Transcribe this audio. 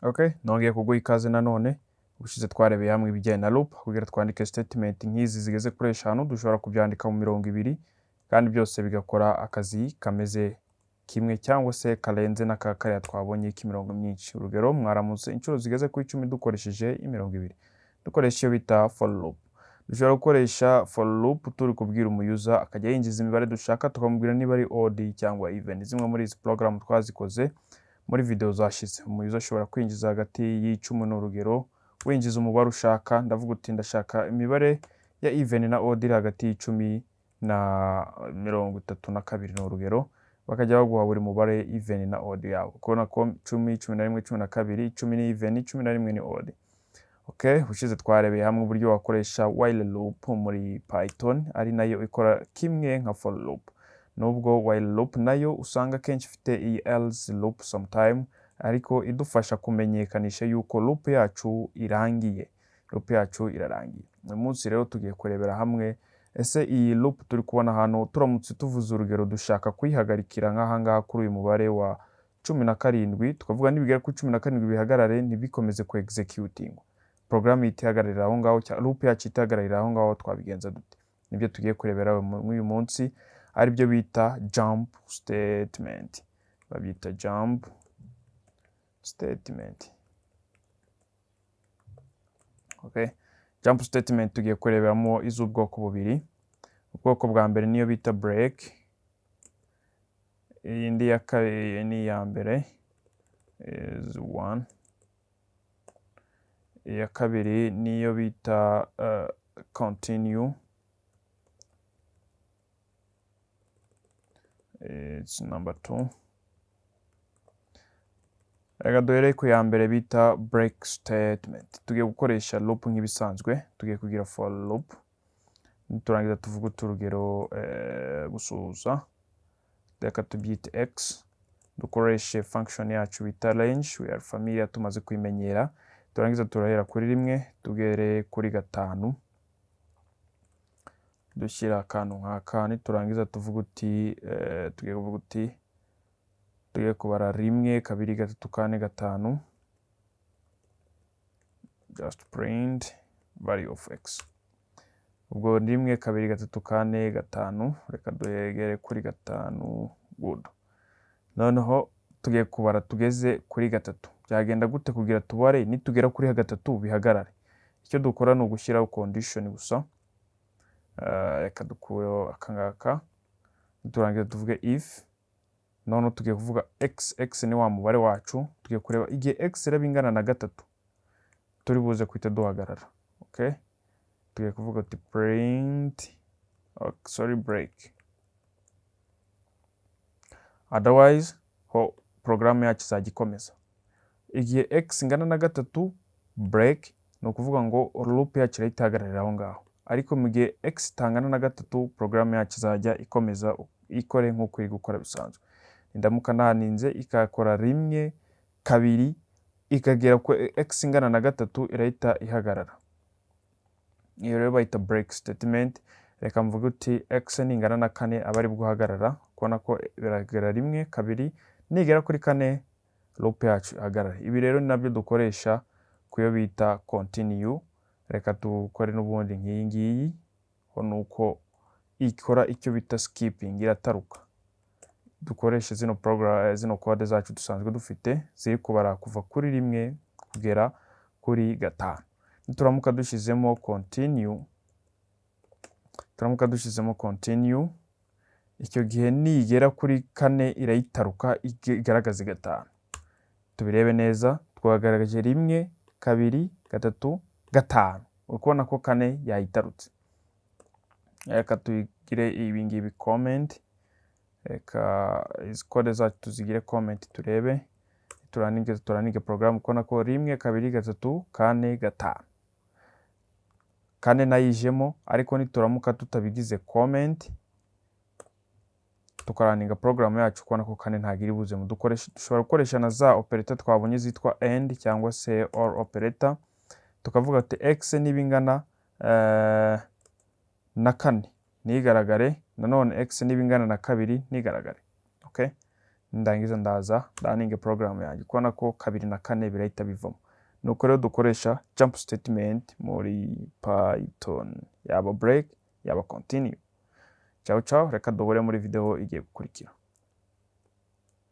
Okay, nongeye kuguha ikaze nanone. Ubushize twarebeye hamwe ibijyanye na loop kugira twandike statement nk'izi zigeze kuri 5 dushobora kubyandika mu 200 kandi byose bigakora akazi kameze kimwe cyangwa se karenze n'akakariya twabonye k'imirongo myinshi. Urugero mwaramutse inshuro zigeze kuri 10 dukoresheje 200. Dukoresha iyo bita for loop. Dushobora gukoresha for loop turi kubwira umuyuza akajya yinjiza imibare dushaka tukamubwira niba ari odd cyangwa even. Zimwe muri izi program twazikoze muri video zashize. Umuyuza ashobora kwinjiza hagati y'10 n'urugero winjiza umubare ushaka, ndavuga uti ndashaka imibare ya even na odd hagati y'10 na 32 n'urugero, bakajya baguha buri mubare even na odd yawo. Kubona ko 10, 11, 12, 10 ni even, 11 ni odd. Okay, ushize twarebeye hamwe uburyo wakoresha while loop muri Python, ari nayo ikora kimwe nka for loop. Nubwo while loop nayo usanga kenshi ifite iyi else loop sometime, ariko idufasha kumenyekanisha yuko loop yacu irangiye. Loop yacu irarangiye. Uyu munsi rero tugiye kurebera hamwe ese iyi loop turi kubona hano turamutse tuvuze urugero dushaka kuyihagarikira nk'aha ngaha kuri uyu mubare wa 17, tukavuga nibigera kuri 17 bihagarare ntibikomeze ku executing. Program itihagararira aho ngaho cyangwa loop yacu itihagararira aho ngaho twabigenza dute? Nibyo tugiye kurebera uyu munsi, ari byo bita jump statement. Babyita jump statement. Okay, jump statement tugiye kureberamo iz'ubwoko bubiri. Ubwoko bwa mbere niyo bita break, indi ya kabiri ni ya mbere is 1, iya kabiri niyo bita continue, it's number 2. Reka duhere ku ya mbere bita break statement. Tugiye gukoresha loop nk'ibisanzwe, tugiye kugira for loop. Turangiza tuvuga urugero gusuhuza, reka tubyite x, dukoreshe function yacu bita range, we are familiar tumaze kuyimenyera. Turangiza turahera kuri 1 tugere kuri 5, dushyira akantu nk'aka. Niturangiza tuvuga uti tugiye kubara 1, 2, 3, 4, 5, just print value of x. Ubwo 1, 2, 3, 4, 5, reka duhegere kuri 5, good. Noneho tugiye kubara tugeze kuri 3. Byagenda gute kugira tubare nitugera kuri 3 bihagarare? Icyo dukora ni ugushyiraho condition gusa. Reka dukureho akangaka. Turangiza tuvuge if. None tugiye kuvuga x ni wa mubare wacu, tugiye kureba igihe x reba ingana na 3 turi buze kwita duhagarara. Okay, tugiye kuvuga ati print break. Otherwise program yacu izagikomeza. Igihe x ingana na 3 break, no kuvuga ngo loop yacu itahagararira aho ngaho. Ariko mu gihe x tangana na 3 program yacu izajya ikomeza ikore nk'uko iri gukora bisanzwe. Indamuka naninze ikakora 1, 2 ikagera ku x ingana na 3 irahita ihagarara. Iyo rero bayita break statement. Reka mvuga uti x ni ingana na 4 abari guhagarara, kubona ko biragera 1, 2 nigera kuri 4 loop yacu ihagarara. Ibi rero ni nabyo dukoresha kuyo bita continue. Reka dukore n'ubundi nk'iyi ngiyi, ho nuko ikora icyo bita skipping, irataruka. Dukoresha zino code zacu dusanzwe dufite ziri kubara kuva kuri 1 kugera kuri 5. Nituramuka dushizemo continue, icyo gihe nigera kuri 4 irayitaruka igaragaza 5. Tubirebe neza, twagaragaje 1, 2, 3, 5. Ukubona ko 4 yayitarutse. Reka tugire ibi ngibi comment. Reka izi code zacu tuzigire comment turebe. Turanige program ukubona ko 1, 2, 3, 4, 5. 4 nayijemo, ariko nituramuka tutabigize comment tukaraninga program yacu ukubona ko 4 ntagiri buze mu dushobora gukoresha na za operator twabonye zitwa and cyangwa se or operator. Tukavuga ati x nibingana na 4 nigaragare, nanone x nibingana na 2 nigaragare. Okay, ndangiza ndaza running program yanjye kubona ko 2 na 4 birahita bivamo. Nuko rero dukoresha jump statement muri Python, yaba break yaba continue. Ciao ciao, reka duhure muri video igiye gukurikira.